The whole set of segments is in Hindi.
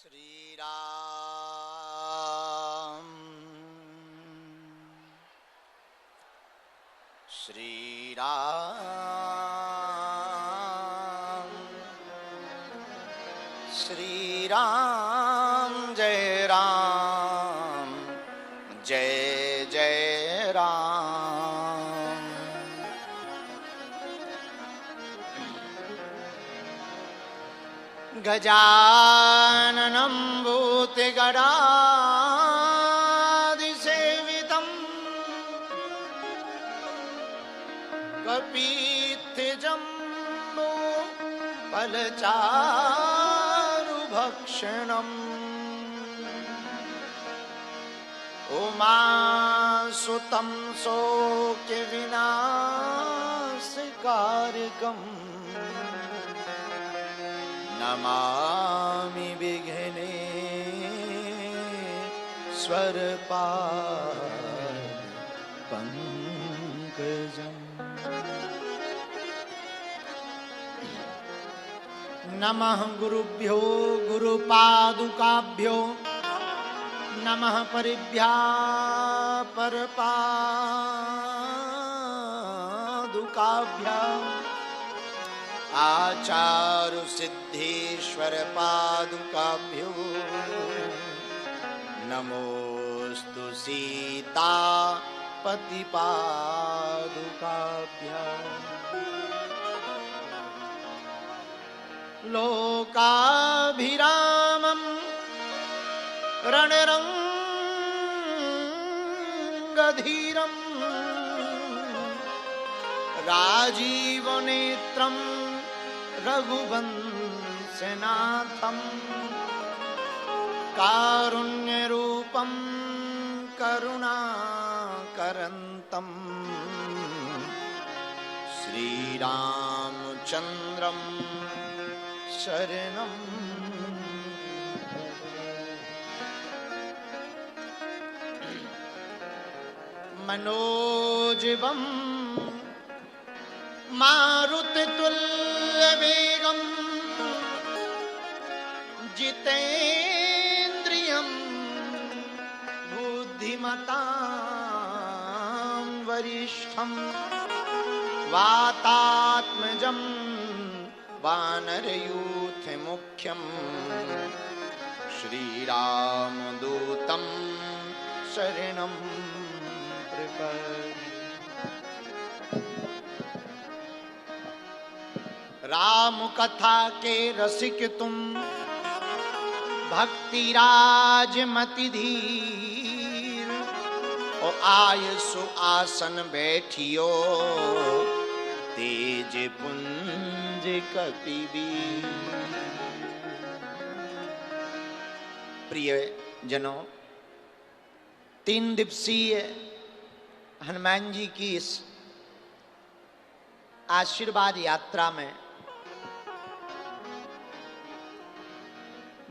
श्री राम श्री राम श्री राम जय राम जय जय राम। गजाननं भूतगणाधिसेवितं कपित्थजम्बो फलचारुभक्षणम् उमासुतं शोकविनाशकारकम् नमामि विघ्नेश्वरपाद पंकजम्। नमः गुरुभ्यो गुरुपादुकाभ्यो नमः परिभ्यां परपादुकाभ्याम् आचार्य सिद्धेश्वर पादुकाभ्यो नमोस्तु सीता पति पादुकाभ्याम्। लोकाभिरामं रणरंगधीरं राजीवनेत्रं रघुवंशनाथं कारुण्यरूपं करुणाकरन्तं श्रीरामचन्द्रं शरणं मनोजवं मारुततुल्यवेगं जितेन्द्रियं बुद्धिमतां वरिष्ठं वातात्मजं वानरयूथमुख्यं श्रीरामदूतं शरणं प्रपद्ये। राम कथा के रसिक तुम भक्ति राज मति धीर और आय सुआसन बैठियो तेज पुंज कपिवीर। प्रिय जनों, 3 दिवसीय हनुमान जी की इस आशीर्वाद यात्रा में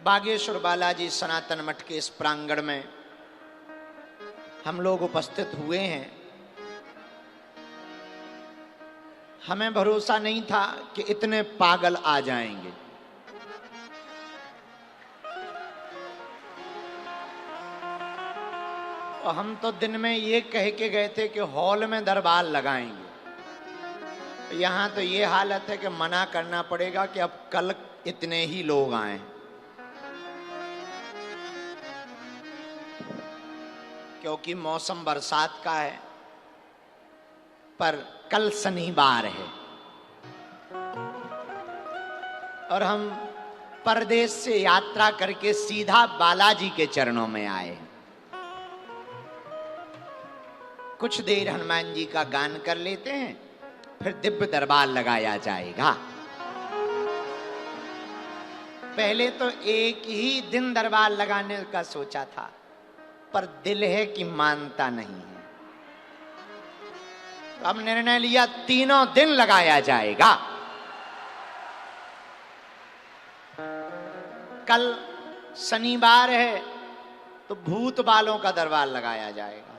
बागेश्वर बालाजी सनातन मठ के इस प्रांगण में हम लोग उपस्थित हुए हैं। हमें भरोसा नहीं था कि इतने पागल आ जाएंगे। और हम तो दिन में ये कह के गए थे कि हॉल में दरबार लगाएंगे। यहां तो ये हालत है कि मना करना पड़ेगा कि अब कल इतने ही लोग आए, क्योंकि मौसम बरसात का है। पर कल शनिवार है और हम परदेश से यात्रा करके सीधा बालाजी के चरणों में आए हैं। कुछ देर हनुमान जी का गान कर लेते हैं, फिर दिव्य दरबार लगाया जाएगा। पहले तो एक ही दिन दरबार लगाने का सोचा था, पर दिल है कि मानता नहीं है। तो अब निर्णय लिया 3 दिन लगाया जाएगा। कल शनिवार है तो भूत बालों का दरबार लगाया जाएगा।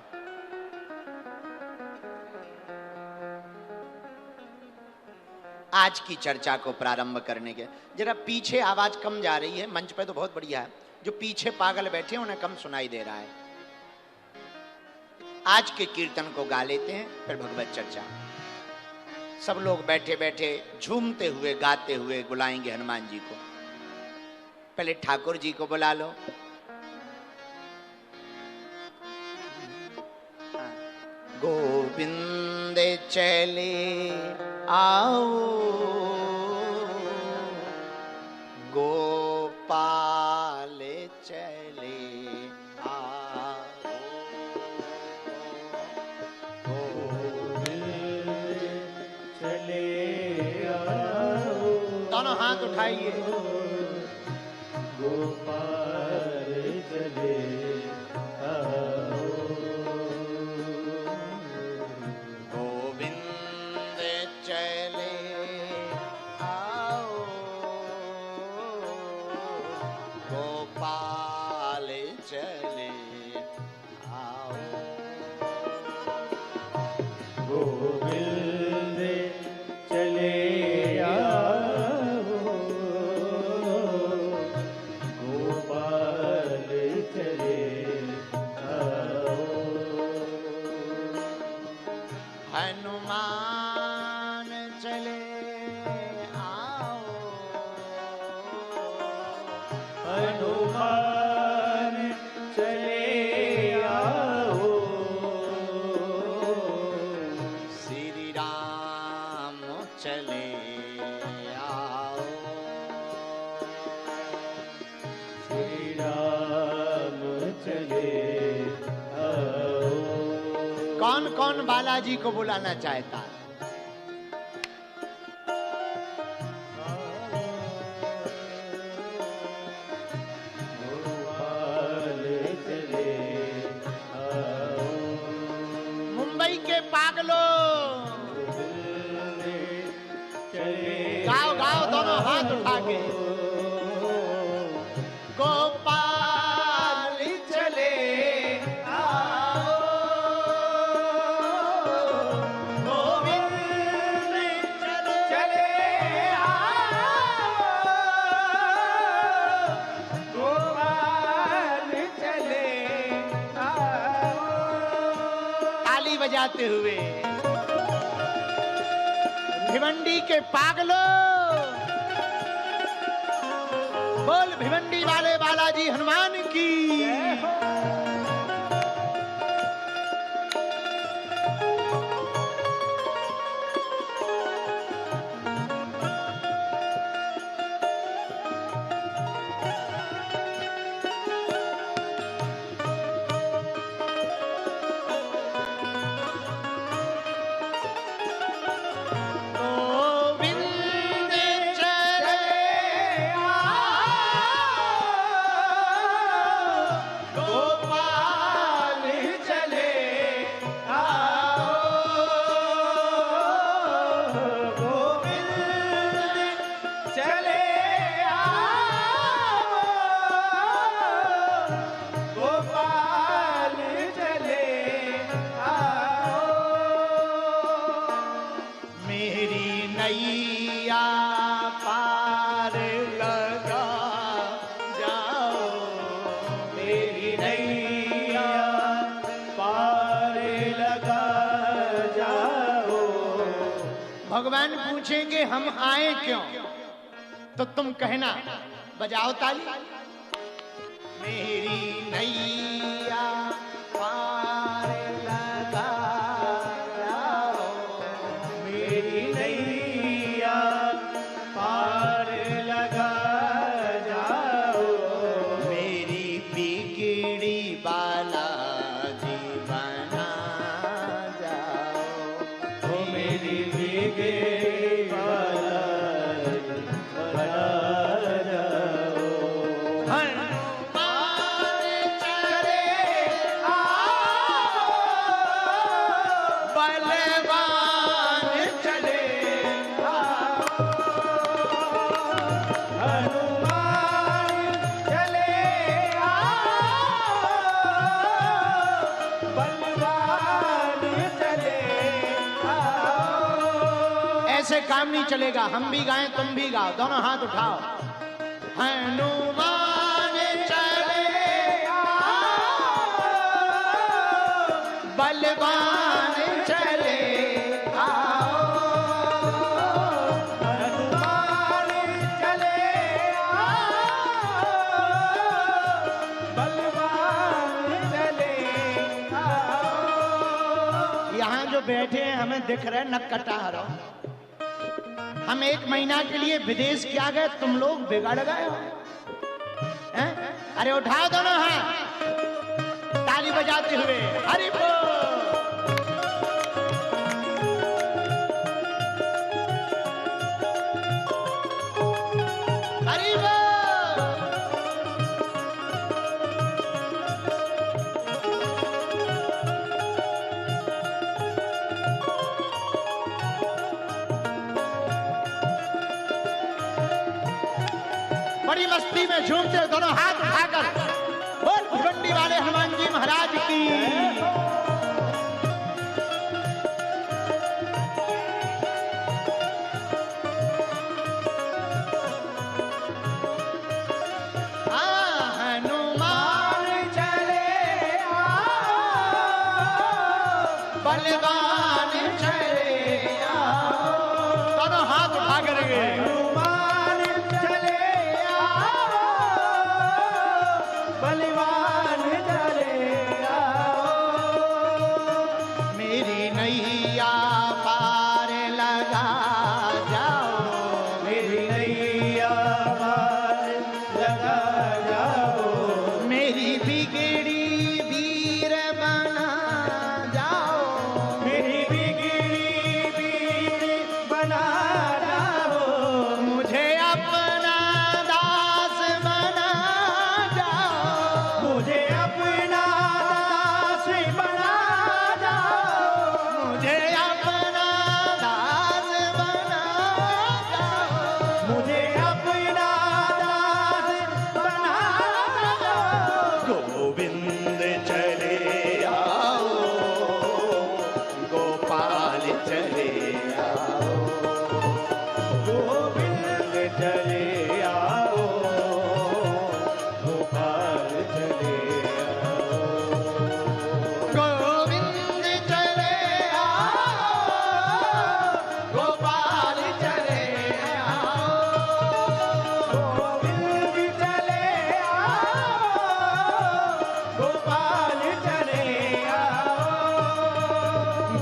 आज की चर्चा को प्रारंभ करने के, जरा पीछे आवाज कम जा रही है, मंच पे तो बहुत बढ़िया है। जो पीछे पागल बैठे उन्हें कम सुनाई दे रहा है। आज के कीर्तन को गा लेते हैं, फिर भगवत चर्चा। सब लोग बैठे बैठे झूमते हुए गाते हुए बुलाएंगे हनुमान जी को। पहले ठाकुर जी को बुला लो। गोविंद चले आओ, गोपाल चले आओ, गोविंद चले आओ, दोनों हाथ उठाइए। गोपाल चले आओ, गोविंद चले आओ, गोपाल चले आओ, गोविंद चले आओ, गोपाल चले आओ, हनुमान चले आओ, हनुमान चले आओ, श्री राम चले आओ, श्री राम चले आओ। कौन कौन बालाजी को बुलाना चाहता है? गोपाल चले आओ, मुंबई के पागलों, चले गाओ गाओ दोनों हाथ उठा के। गोपाल चले आओ, गोविंद चले आओ, गोपाल चले आओ, ताली बजाते हुए। भिवंडी के पागलों, बोल भिवंडी वाले बालाजी हनुमान की। गोविंद चले आओ, गोपाल चले आओ, गोविंद चले आओ, गोपाल चले आओ, मेरी नैया पार लगा जाओ, मेरी नैया पार लगा जाओ। भगवान पूछेंगे हम आए क्यों, तो तुम कहना, बजाओ ताली। मेरी नैया पार लगा जाओ, मेरी नैया पार लगा जाओ, मेरी बिगड़ी बालाजी बना जाओ, ओ मेरी बिगड़ी बालाजी बना जाओ। हनुमान चले आओ, बलवान चले आओ, हनुमान चले आओ, बलवान चले आओ। ऐसे काम नहीं चलेगा। हम भी गाएं तुम भी गाओ, दोनों हाथ उठाओ। हनुमान चले बैठे हैं, हमें दिख रहे न कटा रहो। हम 1 महीना के लिए विदेश क्या गए, तुम लोग बिगड़ गए हो। अरे उठाओ दोनों हाथ ताली बजाते हुए, हरि बोल। हरि बोल। बड़ी मस्ती में झूमते दोनों हाथ उठाकर बोल भिवंडी वाले हनुमान जी महाराज की। हनुमान चले बलवान चले, दोनों हाथ उठा कर गए।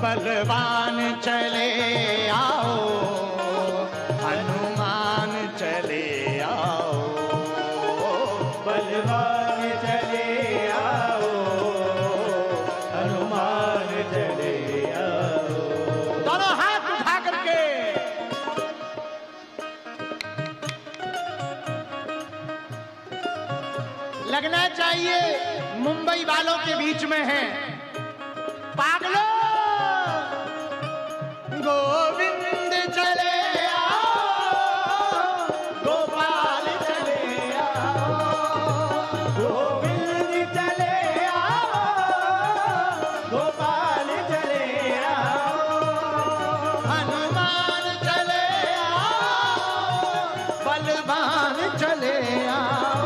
बलवान चले आओ, हनुमान चले आओ, बलवान चले आओ, हनुमान चले आओ। दोनों हाथ उठा करके लगना चाहिए मुंबई वालों के बीच में है। पागलों, गोविंद चले आओ, गोपाल चले आओ, गोविंद चले आओ, गोपाल चले आओ, हनुमान चले आओ, बलवान चले आओ,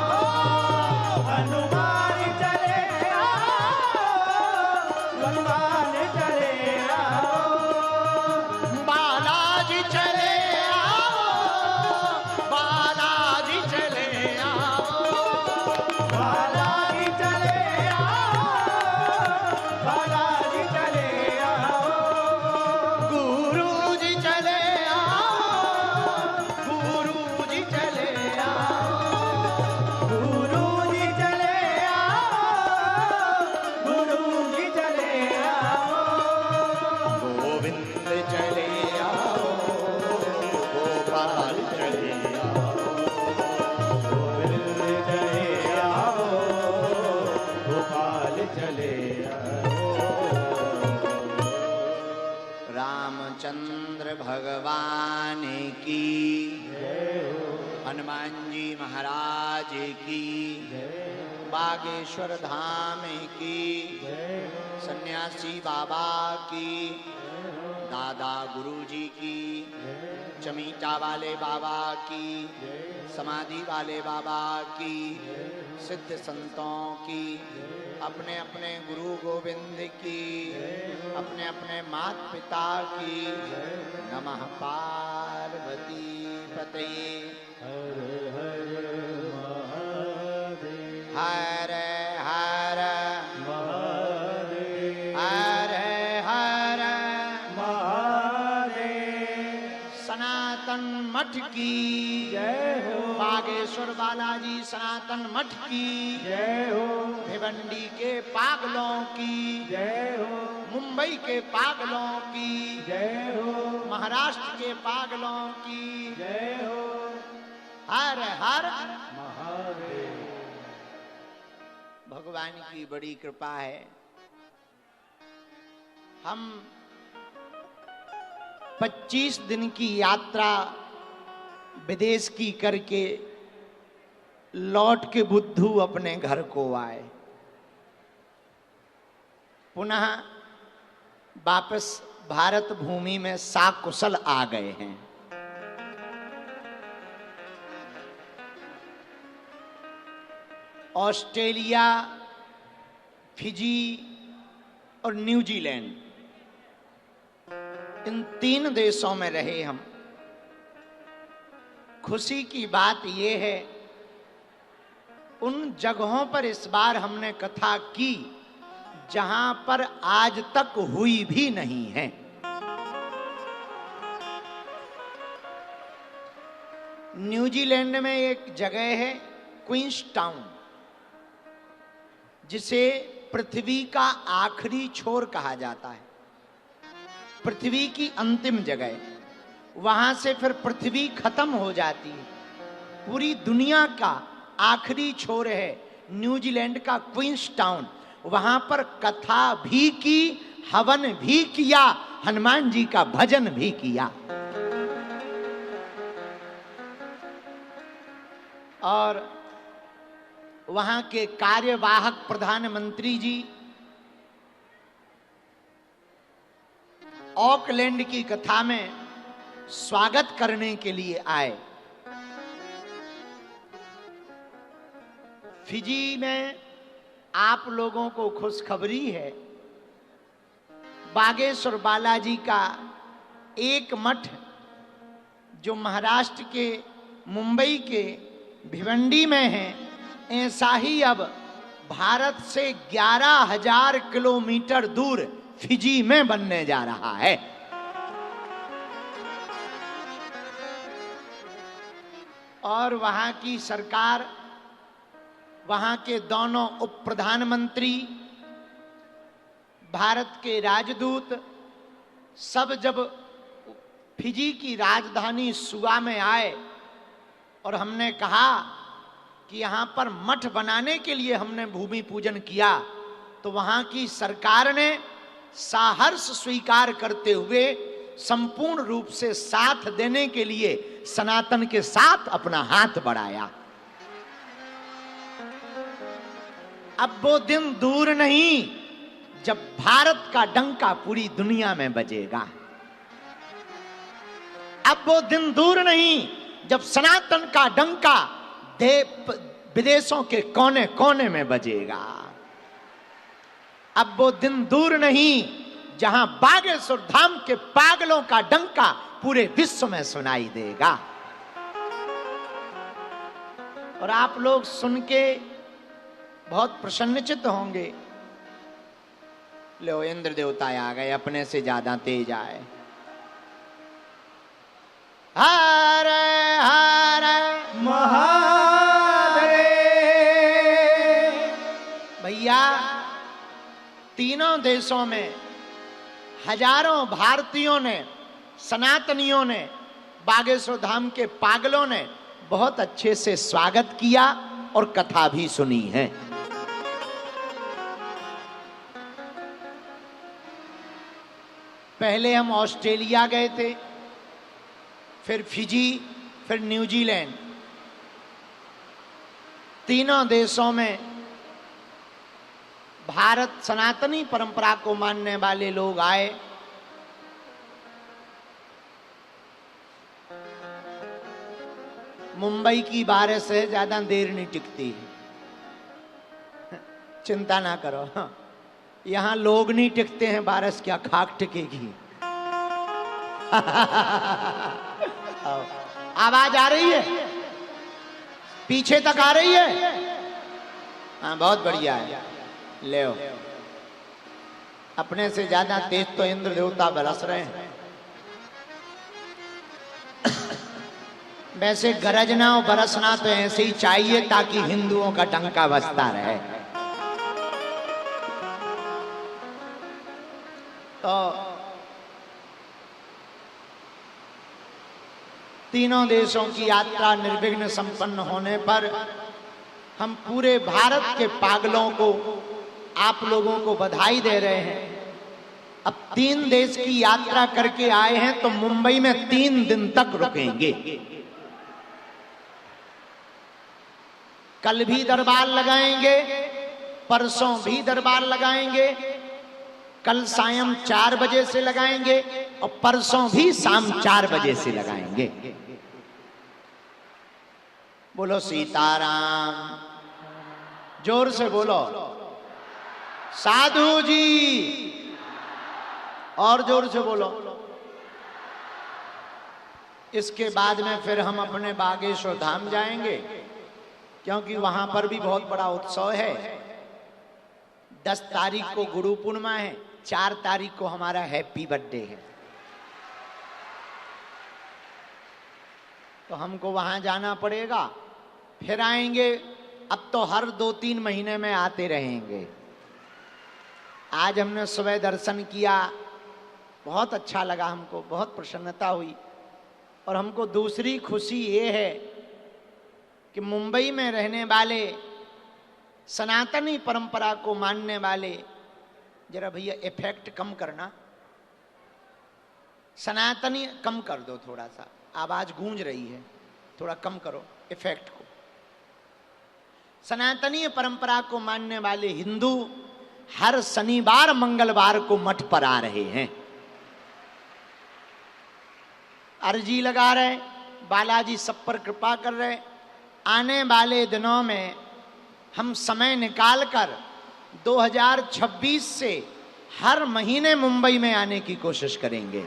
हनुमान चले आओ, बलवान चले आओ, बालाजी चले आओ, बालाजी चले आओ, बालाजी चले आओ, बालाजी चले आओ, गुरुजी चले आओ, गुरुजी चले आओ, गुरुजी चले आओ, गुरुजी चले आओ, गोविंद चले आओ, गोपाल चले आओ, गोविंद चले आओ, गोपाल चले आओ। रामचंद्र भगवान की, हनुमान जी महाराज की, बागेश्वर धाम की, सन्यासी बाबा की, दादा गुरुजी की, चमीटा वाले बाबा की, समाधि वाले बाबा की, सिद्ध संतों की, अपने अपने गुरु गोविंद की, अपने अपने मात पिता की। नमः पार्वती पतये। हर हर महादेव, हर हर महादेव, हर हर मठ की जय हो। बागेश्वर बालाजी सनातन मठ की जय हो। भिवंडी के पागलों की जय हो। मुंबई के पागलों की जय हो। महाराष्ट्र के पागलों की जय हो। हर हर महादेव। भगवान की बड़ी कृपा है। हम 25 दिन की यात्रा विदेश की करके लौट के बुद्धू अपने घर को आए, पुनः वापस भारत भूमि में साकुशल आ गए हैं। ऑस्ट्रेलिया, फिजी और न्यूजीलैंड, इन 3 देशों में रहे हम। खुशी की बात यह है, उन जगहों पर इस बार हमने कथा की जहां पर आज तक हुई भी नहीं है। न्यूजीलैंड में एक जगह है क्वींस टाउन, जिसे पृथ्वी का आखिरी छोर कहा जाता है, पृथ्वी की अंतिम जगह। वहां से फिर पृथ्वी खत्म हो जाती है, पूरी दुनिया का आखिरी छोर है न्यूजीलैंड का क्वींस टाउन। वहां पर कथा भी की, हवन भी किया, हनुमान जी का भजन भी किया। और वहां के कार्यवाहक प्रधानमंत्री जी ऑकलैंड की कथा में स्वागत करने के लिए आए। फिजी में आप लोगों को खुशखबरी है, बागेश्वर बालाजी का एक मठ जो महाराष्ट्र के मुंबई के भिवंडी में है, ऐसा ही अब भारत से 11,000 किलोमीटर दूर फिजी में बनने जा रहा है। और वहां की सरकार, वहां के दोनों उप प्रधानमंत्री, भारत के राजदूत सब जब फिजी की राजधानी सुआ में आए और हमने कहा कि यहां पर मठ बनाने के लिए हमने भूमि पूजन किया, तो वहां की सरकार ने साहर्ष स्वीकार करते हुए संपूर्ण रूप से साथ देने के लिए सनातन के साथ अपना हाथ बढ़ाया। अब वो दिन दूर नहीं जब भारत का डंका पूरी दुनिया में बजेगा। अब वो दिन दूर नहीं जब सनातन का डंका विदेशों के कोने कोने में बजेगा। अब वो दिन दूर नहीं जहां बागेश्वर धाम के पागलों का डंका पूरे विश्व में सुनाई देगा। और आप लोग सुन के बहुत प्रसन्नचित्त होंगे। लो, इंद्र देवता आ गए, अपने से ज्यादा तेज आए। हर हर महादेव। भैया, तीनों देशों में हजारों भारतीयों ने, सनातनियों ने, बागेश्वर धाम के पागलों ने बहुत अच्छे से स्वागत किया और कथा भी सुनी है। पहले हम ऑस्ट्रेलिया गए थे, फिर फिजी, फिर न्यूजीलैंड। तीनों देशों में भारत सनातनी परंपरा को मानने वाले लोग आए। मुंबई की बारिश है, ज्यादा देर नहीं टिकती, चिंता ना करो। यहां लोग नहीं टिकते हैं, बारिश क्या खाक टिकेगी। आवाज आ रही है? पीछे तक आ रही है? हाँ, बहुत बढ़िया है। ले अपने से ज्यादा तेज तो इंद्र देवता बरस रहे हैं। वैसे गरजना और बरसना तो ऐसे ही चाहिए ताकि हिंदुओं का डंका बजता रहे। तो तीनों देशों की यात्रा निर्विघ्न संपन्न होने पर हम पूरे भारत के पागलों को, आप लोगों को बधाई दे रहे हैं। अब 3 देश की यात्रा करके आए हैं तो मुंबई में 3 दिन तक रुकेंगे। कल भी दरबार लगाएंगे, परसों भी दरबार लगाएंगे, कल सायं 4 बजे से लगाएंगे और परसों भी शाम 4 बजे से लगाएंगे। बोलो सीताराम, जोर से बोलो। साधु जी, और जोर से बोलो। इसके बाद में फिर हम अपने बागेश्वर धाम जाएंगे, क्योंकि वहां पर भी बहुत बड़ा उत्सव है। 10 तारीख को गुरु पूर्णिमा है, 4 तारीख को हमारा हैप्पी बर्थडे है। तो हमको वहां जाना पड़ेगा, फिर आएंगे। अब तो हर 2-3 महीने में आते रहेंगे। आज हमने सुबह दर्शन किया, बहुत अच्छा लगा, हमको बहुत प्रसन्नता हुई। और हमको दूसरी खुशी ये है कि मुंबई में रहने वाले सनातनी परंपरा को मानने वाले, जरा भैया इफेक्ट कम करना, सनातनी कम कर दो, थोड़ा सा आवाज गूंज रही है, थोड़ा कम करो इफेक्ट को। सनातनी परंपरा को मानने वाले हिंदू हर शनिवार मंगलवार को मठ पर आ रहे हैं, अर्जी लगा रहे, बालाजी सब पर कृपा कर रहे। आने वाले दिनों में हम समय निकालकर 2026 से हर महीने मुंबई में आने की कोशिश करेंगे,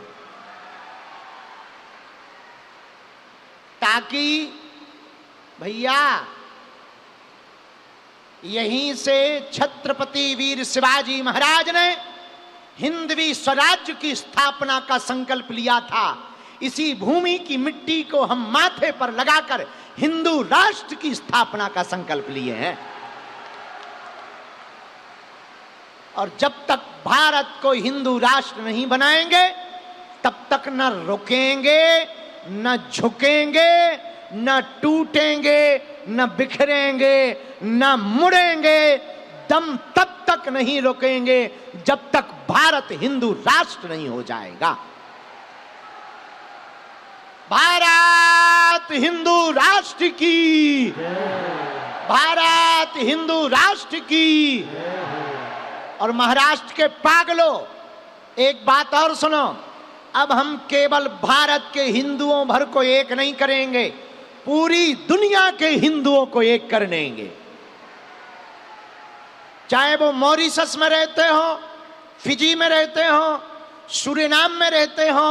ताकि भैया यहीं से छत्रपति वीर शिवाजी महाराज ने हिंदवी स्वराज्य की स्थापना का संकल्प लिया था। इसी भूमि की मिट्टी को हम माथे पर लगाकर हिंदू राष्ट्र की स्थापना का संकल्प लिए हैं। और जब तक भारत को हिंदू राष्ट्र नहीं बनाएंगे, तब तक न रुकेंगे, न झुकेंगे, न टूटेंगे, न बिखरेंगे, न मुड़ेंगे। दम तब तक नहीं रुकेंगे जब तक भारत हिंदू राष्ट्र नहीं हो जाएगा। भारत हिंदू राष्ट्र की, भारत हिंदू राष्ट्र की। और महाराष्ट्र के पागलों, एक बात और सुनो, अब हम केवल भारत के हिंदुओं भर को एक नहीं करेंगे, पूरी दुनिया के हिंदुओं को एक कर देंगे। चाहे वो मॉरिशस में रहते हो, फिजी में रहते हो, सूरीनाम में रहते हो,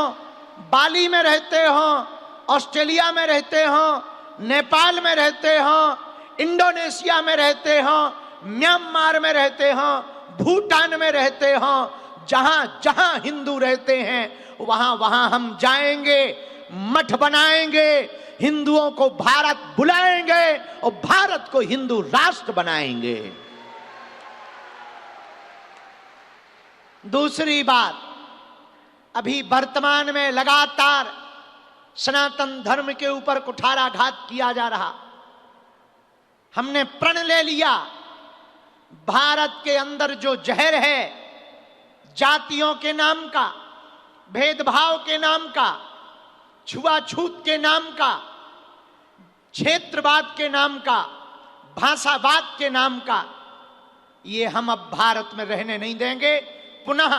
बाली में रहते हो, ऑस्ट्रेलिया में रहते हो, नेपाल में रहते हो, इंडोनेशिया में रहते हो, म्यांमार में रहते हो, भूटान में रहते हो, जहां जहां हिंदू रहते हैं वहां वहां हम जाएंगे, मठ बनाएंगे, हिंदुओं को भारत बुलाएंगे और भारत को हिंदू राष्ट्र बनाएंगे। दूसरी बात, अभी वर्तमान में लगातार सनातन धर्म के ऊपर कुठाराघात किया जा रहा। हमने प्रण ले लिया, भारत के अंदर जो जहर है, जातियों के नाम का, भेदभाव के नाम का, छुआछूत के नाम का, क्षेत्रवाद के नाम का, भाषावाद के नाम का, ये हम अब भारत में रहने नहीं देंगे। पुनः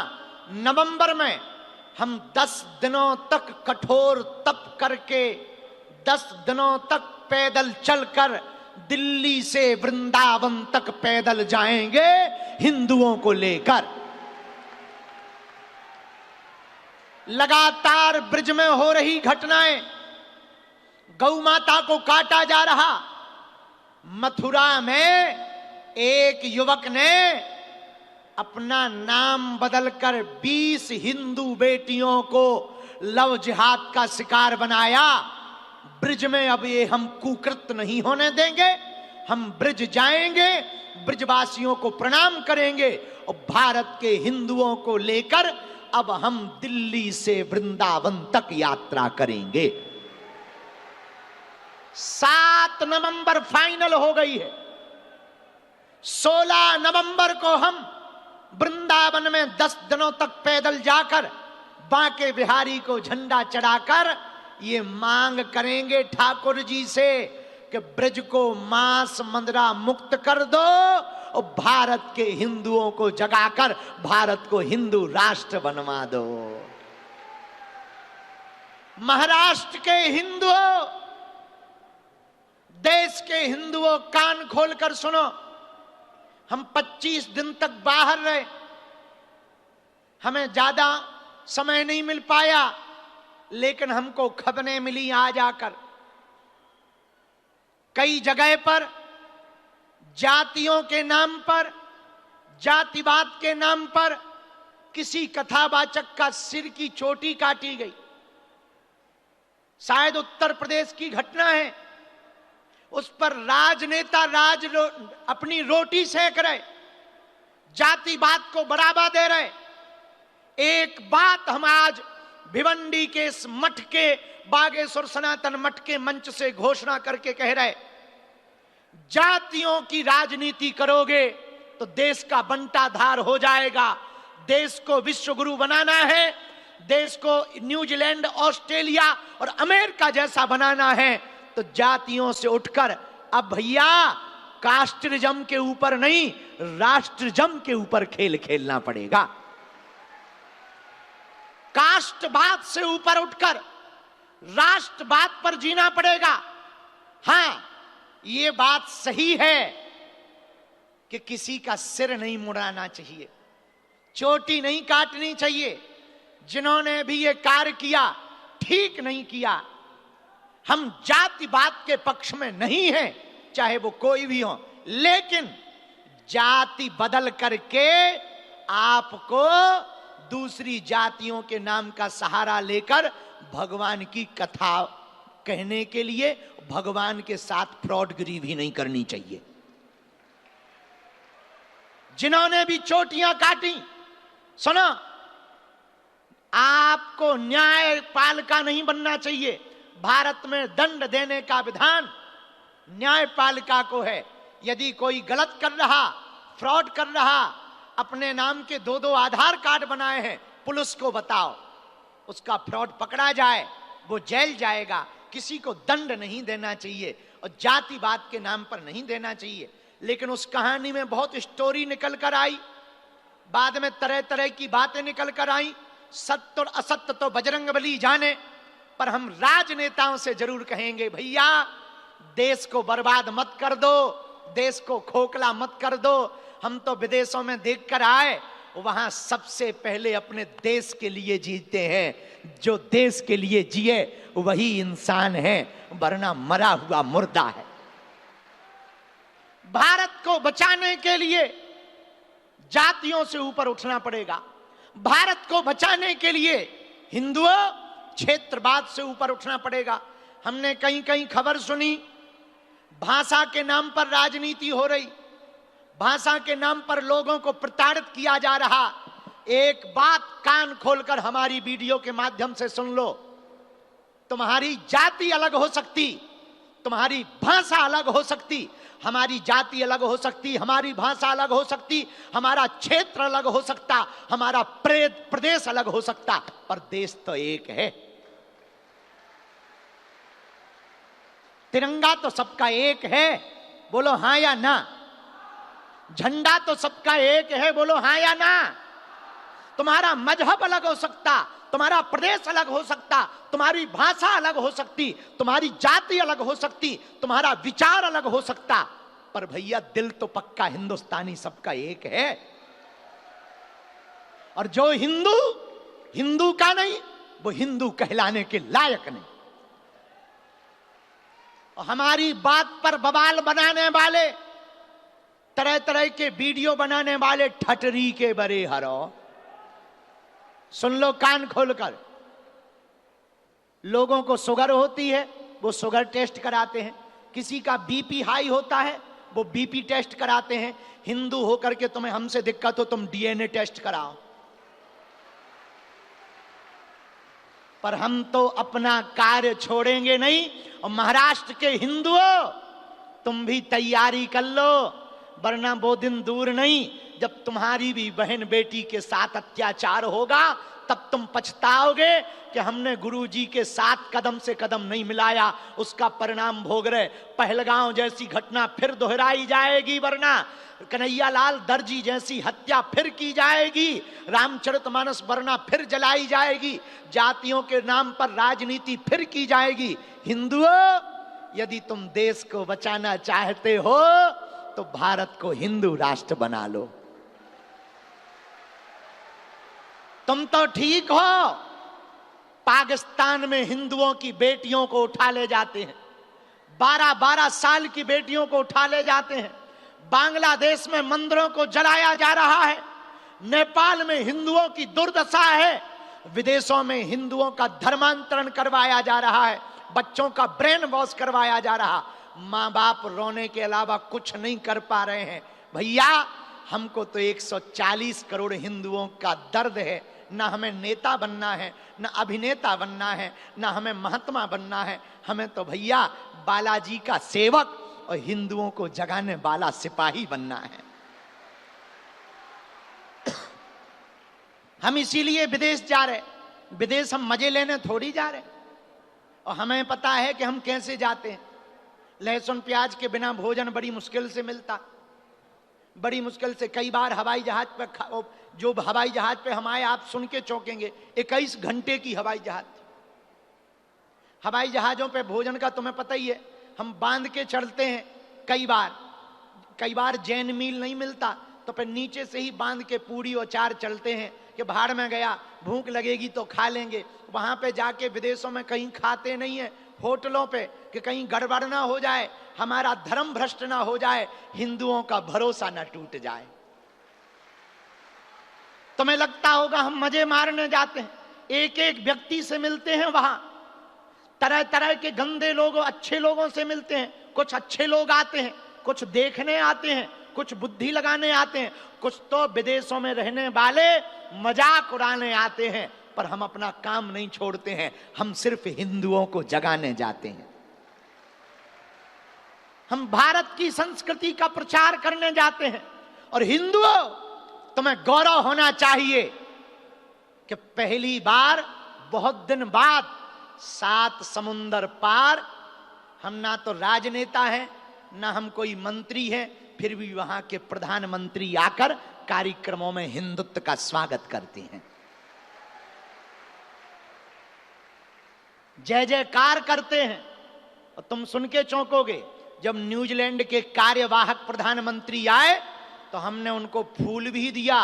नवंबर में हम 10 दिनों तक कठोर तप करके, 10 दिनों तक पैदल चलकर दिल्ली से वृंदावन तक पैदल जाएंगे हिंदुओं को लेकर। लगातार ब्रिज में हो रही घटनाएं, गौ माता को काटा जा रहा। मथुरा में एक युवक ने अपना नाम बदलकर 20 हिंदू बेटियों को लव जिहाद का शिकार बनाया। ब्रिज में अब ये हम कुकृत नहीं होने देंगे। हम ब्रिज जाएंगे, ब्रिजवासियों को प्रणाम करेंगे और भारत के हिंदुओं को लेकर अब हम दिल्ली से वृंदावन तक यात्रा करेंगे। 7 नवंबर फाइनल हो गई है। 16 नवंबर को हम वृंदावन में 10 दिनों तक पैदल जाकर बांके बिहारी को झंडा चढ़ाकर ये मांग करेंगे ठाकुर जी से कि ब्रज को मांस मंदरा मुक्त कर दो और भारत के हिंदुओं को जगाकर भारत को हिंदू राष्ट्र बनवा दो। महाराष्ट्र के हिंदुओं, देश के हिंदुओं, कान खोलकर सुनो। हम 25 दिन तक बाहर रहे, हमें ज्यादा समय नहीं मिल पाया, लेकिन हमको खबरें मिली आज आकर। कई जगह पर जातियों के नाम पर, जातिवाद के नाम पर किसी कथावाचक का सिर की चोटी काटी गई। शायद उत्तर प्रदेश की घटना है। उस पर राजनेता अपनी रोटी सेक रहे, जातिवाद को बढ़ावा दे रहे। एक बात हम आज भिवंडी के इस मठ के, बागेश्वर सनातन मठ के मंच से घोषणा करके कह रहे, जातियों की राजनीति करोगे तो देश का बंटाधार हो जाएगा। देश को विश्व गुरु बनाना है, देश को न्यूजीलैंड, ऑस्ट्रेलिया और अमेरिका जैसा बनाना है तो जातियों से उठकर अब भैया कास्टिज्म के ऊपर नहीं, राष्ट्रजम के ऊपर खेल खेलना पड़ेगा। कास्टवाद से ऊपर उठकर राष्ट्रवाद पर जीना पड़ेगा। हां, यह बात सही है कि किसी का सिर नहीं मुड़ाना चाहिए, चोटी नहीं काटनी चाहिए। जिन्होंने भी यह कार्य किया ठीक नहीं किया। हम जातिवाद के पक्ष में नहीं हैं, चाहे वो कोई भी हो, लेकिन जाति बदल करके आपको दूसरी जातियों के नाम का सहारा लेकर भगवान की कथा कहने के लिए भगवान के साथ फ्रॉडगिरी भी नहीं करनी चाहिए। जिन्होंने भी चोटियां काटी, सुनो, आपको न्यायपालिका नहीं बनना चाहिए। भारत में दंड देने का विधान न्यायपालिका को है। यदि कोई गलत कर रहा, फ्रॉड कर रहा, अपने नाम के 2-2 आधार कार्ड बनाए हैं, पुलिस को बताओ, उसका फ्रॉड पकड़ा जाए, वो जेल जाएगा। किसी को दंड नहीं देना चाहिए और जातिवाद के नाम पर नहीं देना चाहिए। लेकिन उस कहानी में बहुत स्टोरी निकल कर आई, बाद में तरह तरह की बातें निकल कर आई। सत्य और असत्य तो बजरंगबली जाने, पर हम राजनेताओं से जरूर कहेंगे, भैया देश को बर्बाद मत कर दो, देश को खोखला मत कर दो। हम तो विदेशों में देखकर आए, वहां सबसे पहले अपने देश के लिए जीते हैं। जो देश के लिए जिए वही इंसान है, वरना मरा हुआ मुर्दा है। भारत को बचाने के लिए जातियों से ऊपर उठना पड़ेगा। भारत को बचाने के लिए हिंदुओं, क्षेत्रवाद से ऊपर उठना पड़ेगा। हमने कहीं कहीं खबर सुनी, भाषा के नाम पर राजनीति हो रही, भाषा के नाम पर लोगों को प्रताड़ित किया जा रहा। एक बात कान खोलकर हमारी वीडियो के माध्यम से सुन लो, तुम्हारी जाति अलग हो सकती, तुम्हारी भाषा अलग हो सकती, हमारी जाति अलग हो सकती, हमारी भाषा अलग हो सकती, हमारा क्षेत्र अलग हो सकता, हमारा प्रदेश अलग हो सकता, पर देश तो एक है। तिरंगा तो सबका एक है, बोलो हां या ना। झंडा तो सबका एक है, बोलो हां या ना। तुम्हारा मजहब अलग हो सकता, तुम्हारा प्रदेश अलग हो सकता, तुम्हारी भाषा अलग हो सकती, तुम्हारी जाति अलग हो सकती, तुम्हारा विचार अलग हो सकता, पर भैया दिल तो पक्का हिंदुस्तानी सबका एक है। और जो हिंदू हिंदू का नहीं, वो हिंदू कहलाने के लायक नहीं। और हमारी बात पर बवाल बनाने वाले, तरह तरह के वीडियो बनाने वाले ठटरी के बरे हरो, सुन लो कान खोलकर। लोगों को शुगर होती है, वो शुगर टेस्ट कराते हैं, किसी का बीपी हाई होता है वो बीपी टेस्ट कराते हैं। हिंदू होकर के तुम्हें हमसे दिक्कत हो तुम डीएनए टेस्ट कराओ। पर हम तो अपना कार्य छोड़ेंगे नहीं। और महाराष्ट्र के हिंदुओं तुम भी तैयारी कर लो, वरना वो दिन दूर नहीं जब तुम्हारी भी बहन बेटी के साथ अत्याचार होगा, तब तुम पछताओगे कि हमने गुरुजी के साथ कदम से कदम नहीं मिलाया, उसका परिणाम भोग रहे। पहलगांव जैसी घटना फिर दोहराई जाएगी, वरना कन्हैयालाल दर्जी जैसी हत्या फिर की जाएगी, रामचरितमानस वरना फिर जलाई जाएगी, जातियों के नाम पर राजनीति फिर की जाएगी। हिंदुओं, यदि तुम देश को बचाना चाहते हो तो भारत को हिंदू राष्ट्र बना लो। तुम तो ठीक हो, पाकिस्तान में हिंदुओं की बेटियों को उठा ले जाते हैं, 12-12 साल की बेटियों को उठा ले जाते हैं। बांग्लादेश में मंदिरों को जलाया जा रहा है, नेपाल में हिंदुओं की दुर्दशा है, विदेशों में हिंदुओं का धर्मांतरण करवाया जा रहा है, बच्चों का ब्रेन वॉश करवाया जा रहा। माँ बाप रोने के अलावा कुछ नहीं कर पा रहे हैं। भैया, हमको तो 140 करोड़ हिंदुओं का दर्द है। ना हमें नेता बनना है, ना अभिनेता बनना है, ना हमें महात्मा बनना है। हमें तो भैया बालाजी का सेवक और हिंदुओं को जगाने वाला सिपाही बनना है। हम इसीलिए विदेश जा रहे। विदेश हम मजे लेने थोड़ी जा रहे, और हमें पता है कि हम कैसे जाते हैं। लहसुन प्याज के बिना भोजन बड़ी मुश्किल से मिलता, बड़ी मुश्किल से। कई बार हवाई जहाज पे, जो हवाई जहाज पे हम आए आप सुन के चौंकेंगे, 21 घंटे की हवाई जहाज। हवाई जहाजों पे भोजन का तुम्हें पता ही है, हम बांध के चढ़ते हैं। कई बार जैन मील नहीं मिलता तो फिर नीचे से ही बांध के पूरी और चार चलते हैं कि भाड़ में गया, भूख लगेगी तो खा लेंगे। वहां पे जाके विदेशों में कहीं खाते नहीं है, होटलों पे, कि कहीं गड़बड़ ना हो जाए, हमारा धर्म भ्रष्ट ना हो जाए, हिंदुओं का भरोसा ना टूट जाए। तुम्हें लगता होगा हम मजे मारने जाते हैं, एक एक व्यक्ति से मिलते हैं वहां, तरह तरह के गंदे लोग अच्छे लोगों से मिलते हैं। कुछ अच्छे लोग आते हैं, कुछ देखने आते हैं, कुछ बुद्धि लगाने आते हैं, कुछ तो विदेशों में रहने वाले मजाक उड़ाने आते हैं। पर हम अपना काम नहीं छोड़ते हैं, हम सिर्फ हिंदुओं को जगाने जाते हैं। हम भारत की संस्कृति का प्रचार करने जाते हैं। और हिंदुओं, तुम्हें गौरव होना चाहिए कि पहली बार बहुत दिन बाद 7 समुंदर पार, हम ना तो राजनेता हैं, ना हम कोई मंत्री हैं, फिर भी वहां के प्रधानमंत्री आकर कार्यक्रमों में हिंदुत्व का स्वागत करते हैं, जय जयकार करते हैं। और तुम सुन के चौंकोगे, जब न्यूजीलैंड के कार्यवाहक प्रधानमंत्री आए तो हमने उनको फूल भी दिया,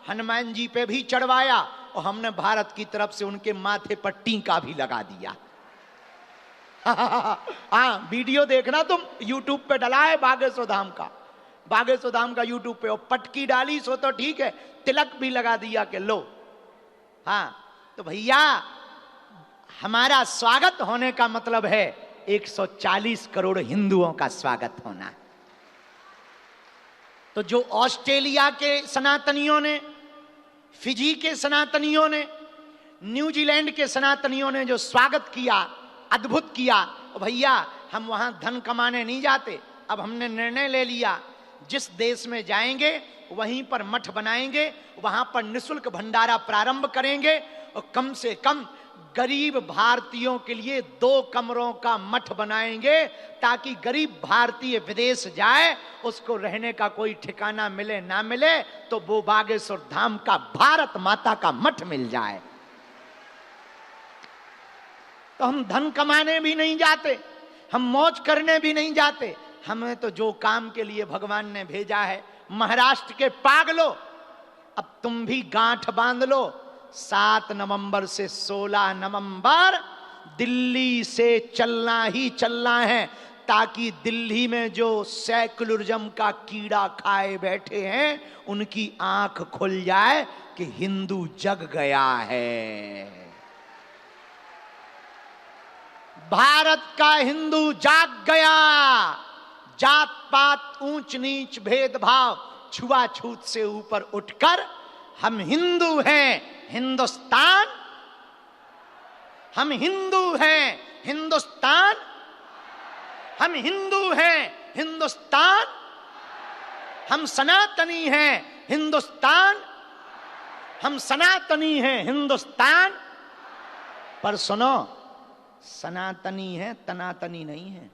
हनुमान जी पे भी चढ़वाया, और हमने भारत की तरफ से उनके माथे पर टीका भी लगा दिया। हाँ, वीडियो देखना तुम, यूट्यूब पे डला है बागेश्वर धाम का, बागेश्वर धाम का यूट्यूब पे। और पटकी डाली सो तो ठीक है, तिलक भी लगा दिया कि लो। हाँ, तो भैया हमारा स्वागत होने का मतलब है 140 करोड़ हिंदुओं का स्वागत होना। तो जो ऑस्ट्रेलिया के सनातनियों ने, फिजी के सनातनियों ने, न्यूजीलैंड के सनातनियों ने जो स्वागत किया, अद्भुत किया। भैया हम वहां धन कमाने नहीं जाते। अब हमने निर्णय ले लिया, जिस देश में जाएंगे वहीं पर मठ बनाएंगे, वहां पर निःशुल्क भंडारा प्रारंभ करेंगे, और कम से कम गरीब भारतीयों के लिए 2 कमरों का मठ बनाएंगे, ताकि गरीब भारतीय विदेश जाए, उसको रहने का कोई ठिकाना मिले ना मिले तो वो बागेश्वर धाम का भारत माता का मठ मिल जाए। तो हम धन कमाने भी नहीं जाते, हम मौज करने भी नहीं जाते। हमें तो जो काम के लिए भगवान ने भेजा है, महाराष्ट्र के पागलों, अब तुम भी गांठ बांध लो। 7 नवंबर से 16 नवंबर दिल्ली से चलना ही चलना है, ताकि दिल्ली में जो सेकुलरिज्म का कीड़ा खाए बैठे हैं उनकी आंख खुल जाए कि हिंदू जग गया है। भारत का हिंदू जाग गया। जात पात, ऊंच नीच, भेदभाव, छुआछूत से ऊपर उठकर हम हिंदू हैं, हिंदुस्तान। हम हिंदू हैं, हिंदुस्तान। हम हिंदू हैं, हिंदुस्तान। हम सनातनी हैं, हिंदुस्तान। हम सनातनी हैं, हिंदुस्तान। पर सुनो, सनातनी है, तनातनी नहीं है।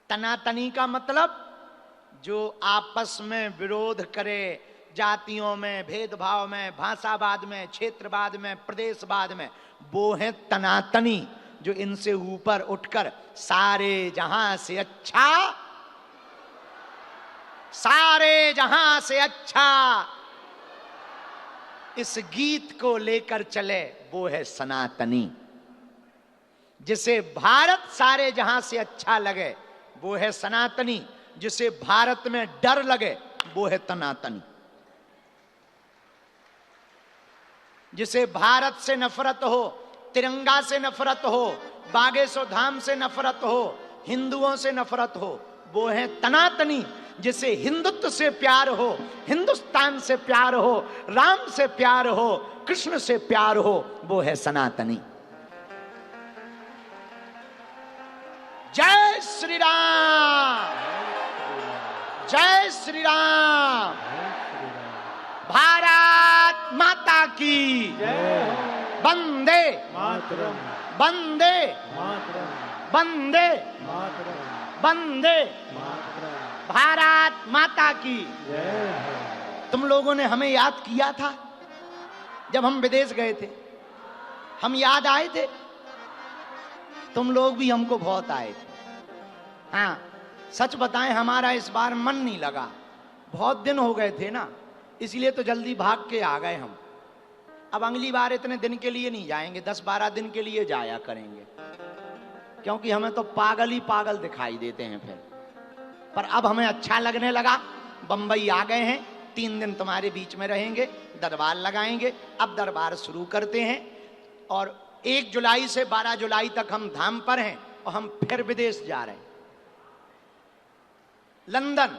तनातनी का मतलब जो आपस में विरोध करे, जातियों में, भेदभाव में, भाषावाद में, क्षेत्रवाद में, प्रदेशवाद में, वो है तनातनी। जो इनसे ऊपर उठकर सारे जहां से अच्छा, सारे जहां से अच्छा इस गीत को लेकर चले, वो है सनातनी। जिसे भारत सारे जहां से अच्छा लगे, वो है सनातनी। जिसे भारत में डर लगे, वो है तनातनी। जिसे भारत से नफरत हो, तिरंगा से नफरत हो, बागेश्वर धाम से नफरत हो, हिंदुओं से नफरत हो, वो है तनातनी। जिसे हिंदुत्व से प्यार हो, हिंदुस्तान से प्यार हो, राम से प्यार हो, कृष्ण से प्यार हो, वो है सनातनी। जय श्री राम, जय श्री राम। भारत माता की वंदे मातरम, वंदे मातरम, वंदे मातरम, वंदे मातरम। भारत माता की। जय हो। तुम लोगों ने हमें याद किया था जब हम विदेश गए थे। हम याद आए थे, तुम लोग भी हमको बहुत आए थे। हाँ, सच बताएं, हमारा इस बार मन नहीं लगा। बहुत दिन हो गए थे ना, इसलिए तो जल्दी भाग के आ गए हम। अब अगली बार इतने दिन के लिए नहीं जाएंगे, 10-12 दिन के लिए जाया करेंगे, क्योंकि हमें तो पागल ही पागल दिखाई देते हैं फिर। पर अब हमें अच्छा लगने लगा। बंबई आ गए हैं, 3 दिन तुम्हारे बीच में रहेंगे, दरबार लगाएंगे। अब दरबार शुरू करते हैं और 1 जुलाई से 12 जुलाई तक हम धाम पर हैं और हम फिर विदेश जा रहे हैं। लंदन,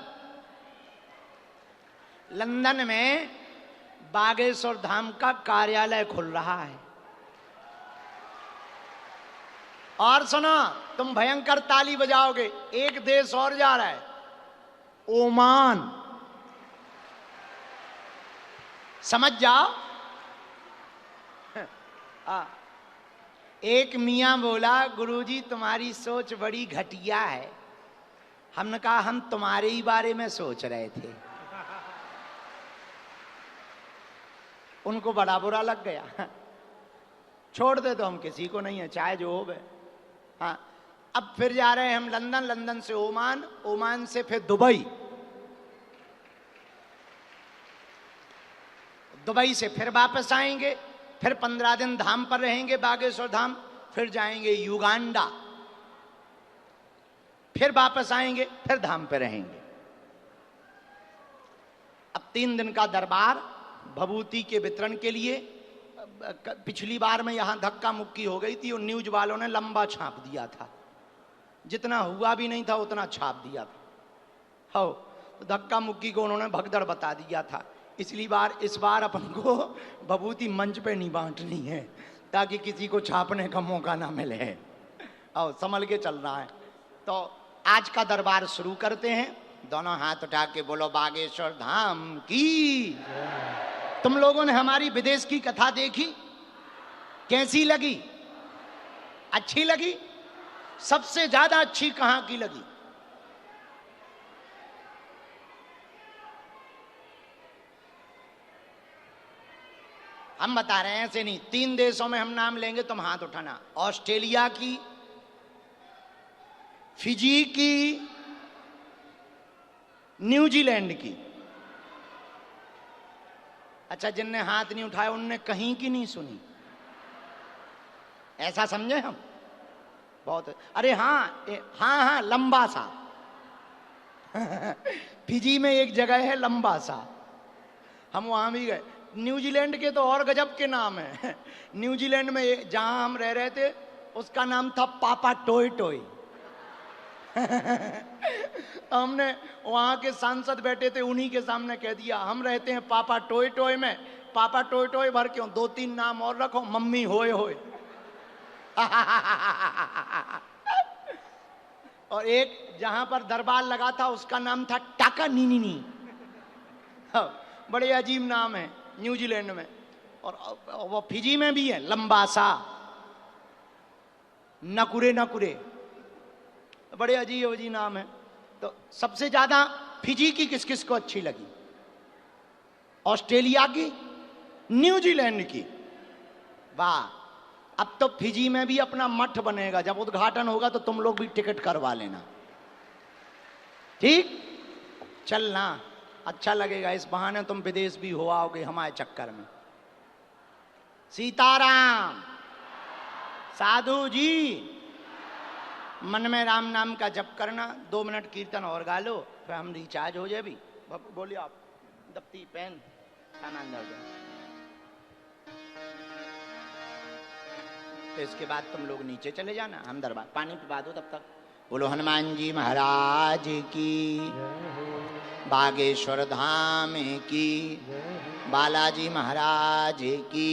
लंदन में बागेश्वर धाम का कार्यालय खुल रहा है। और सुनो, तुम भयंकर ताली बजाओगे, एक देश और जा रहा है, ओमान। समझ जाओ। एक मियां बोला, गुरुजी तुम्हारी सोच बड़ी घटिया है। हमने कहा हम तुम्हारे ही बारे में सोच रहे थे। उनको बड़ा बुरा लग गया। छोड़ दे तो हम किसी को नहीं है, चाहे जो हो गए। हाँ, अब फिर जा रहे हैं हम लंदन, लंदन से ओमान, ओमान से फिर दुबई, दुबई से फिर वापस आएंगे, फिर 15 दिन धाम पर रहेंगे, बागेश्वर धाम। फिर जाएंगे युगांडा, फिर वापस आएंगे, फिर धाम पे रहेंगे। अब 3 दिन का दरबार भभूति के वितरण के लिए। पिछली बार में यहां धक्का मुक्की हो गई थी और न्यूज वालों ने लंबा छाप दिया था, जितना हुआ भी नहीं था उतना छाप दिया था। हो, तो धक्का मुक्की को उन्होंने भगदड़ बता दिया था। इस बार अपन को भभूति मंच पे नहीं बांटनी है, ताकि किसी को छापने का मौका ना मिले। और संभल के चल रहा है। तो आज का दरबार शुरू करते हैं। दोनों हाथ उठा के बोलो बागेश्वर धाम की। तुम लोगों ने हमारी विदेश की कथा देखी, कैसी लगी? अच्छी लगी? सबसे ज्यादा अच्छी कहां की लगी? हम बता रहे हैं, ऐसे नहीं। 3 देशों में हम नाम लेंगे, तुम हाथ उठाना। ऑस्ट्रेलिया की, फिजी की, न्यूजीलैंड की। अच्छा, जिनने हाथ नहीं उठाया उनने कहीं की नहीं सुनी, ऐसा समझे हम? बहुत। अरे हाँ, हाँ, लंबा सा। फिजी में एक जगह है लंबा सा, हम वहां भी गए। न्यूजीलैंड के तो और गजब के नाम है। न्यूजीलैंड में जहां हम रह रहे थे उसका नाम था पापा टोय टोय। हमने वहां के सांसद बैठे थे, उन्हीं के सामने कह दिया हम रहते हैं पापा टोय टोय में, पापा टोय टोय भर क्यों, 2-3 नाम और रखो, मम्मी होए होए। और एक जहां पर दरबार लगा था उसका नाम था टाका नीनी। बड़े अजीब नाम है न्यूजीलैंड में। और वो फिजी में भी है, लंबा सा, नकुरे नकुरे, बड़े अजीब अजीब नाम है। तो सबसे ज्यादा फिजी की किस किस को अच्छी लगी? ऑस्ट्रेलिया की, न्यूजीलैंड की। वाह, अब तो फिजी में भी अपना मठ बनेगा, जब उद्घाटन होगा तो तुम लोग भी टिकट करवा लेना, ठीक? चलना, अच्छा लगेगा, इस बहाने तुम विदेश भी हो आओगे हमारे चक्कर में। सीताराम। साधु जी, मन में राम नाम का जप करना, 2 मिनट कीर्तन और गा लो, फिर हम रिचार्ज हो जाए। भी बोलिए आप, दफ्ती पेन खाना अंदर जाओ। तो इसके बाद तुम लोग नीचे चले जाना, हम दरबार पानी पिवा दो तब तक। बोलो हनुमान जी महाराज की, बागेश्वर धाम की, बालाजी महाराज की,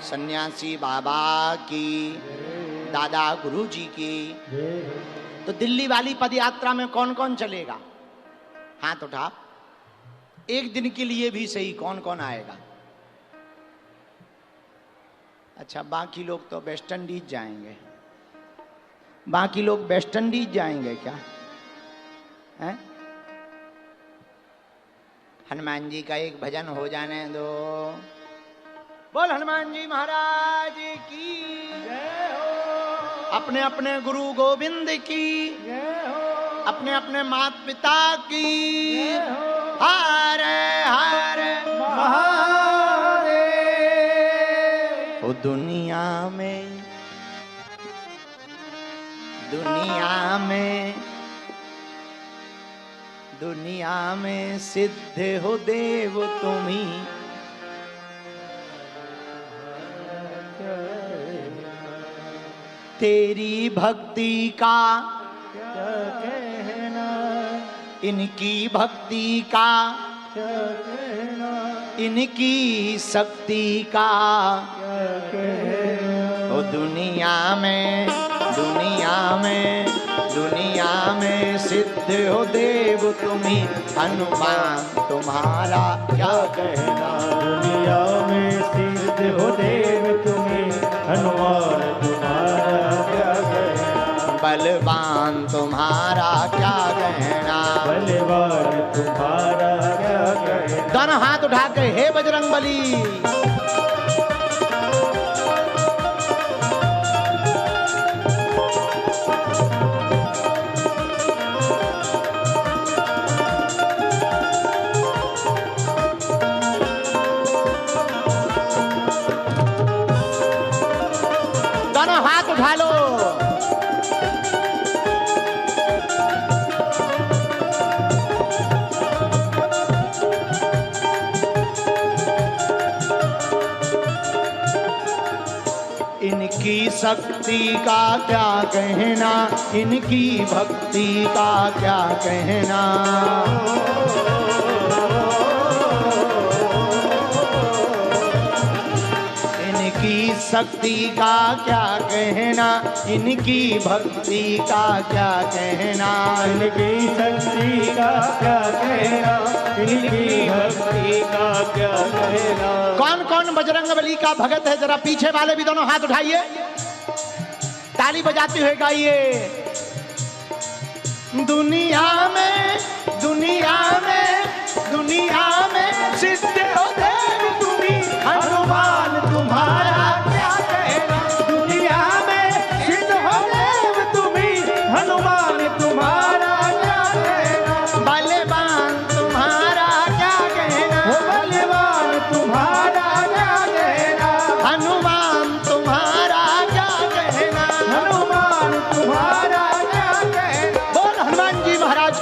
सन्यासी बाबा की, दादा गुरु जी की। तो दिल्ली वाली पद यात्रा में कौन कौन चलेगा? हाथ उठा। एक दिन के लिए भी सही, कौन कौन आएगा? अच्छा, बाकी लोग तो वेस्ट इंडीज जाएंगे। बाकी लोग वेस्ट इंडीज जाएंगे क्या? हैं? हनुमान जी का एक भजन हो जाने दो। बोल हनुमान जी महाराज की जय हो। अपने अपने गुरु गोविंद की जय हो। अपने अपने माता पिता की जय हो। हर हर महादेव। ओ दुनिया में सिद्ध हो देव तुम्ही, तेरी भक्ति का क्या कहना, इनकी भक्ति का क्या कहना, इनकी शक्ति का क्या कहना। ओ दुनिया में सिद्ध हो देव तुम्ही, हनुमान तुम्हारा क्या कहना। दुनिया में सिद्ध हो देव तुम्ही, हनुमान तुम्हारा क्या कहना। बलवान तुम्हारा क्या कहना। बलवान तुम्हारा क्या कहना। दोनों हाथ उठा के हे बजरंग बली। उठा लो। इनकी शक्ति का क्या कहना, इनकी भक्ति का क्या कहना। शक्ति का क्या कहना, इनकी भक्ति का क्या कहना। इनकी शक्ति का क्या कहना, इनकी भक्ति का क्या कहना। कौन कौन बजरंग बली का भगत है? जरा पीछे वाले भी दोनों हाथ उठाइए, ताली बजाते हुए गाइए। दुनिया में सिद्ध हो देव तुम्ही, हनुमान तुम्हारा क्या कहना। दुनिया में सिद्ध हो देव तुम्ही, हनुमान तुम्हारा क्या कहना। बलवान तुम्हारा क्या कहना। बलवान तुम्हारा क्या कहना। हनुमान तुम्हारा क्या कहना। हनुमान तुम्हारा क्या कहना। बोल हनुमान जी महाराज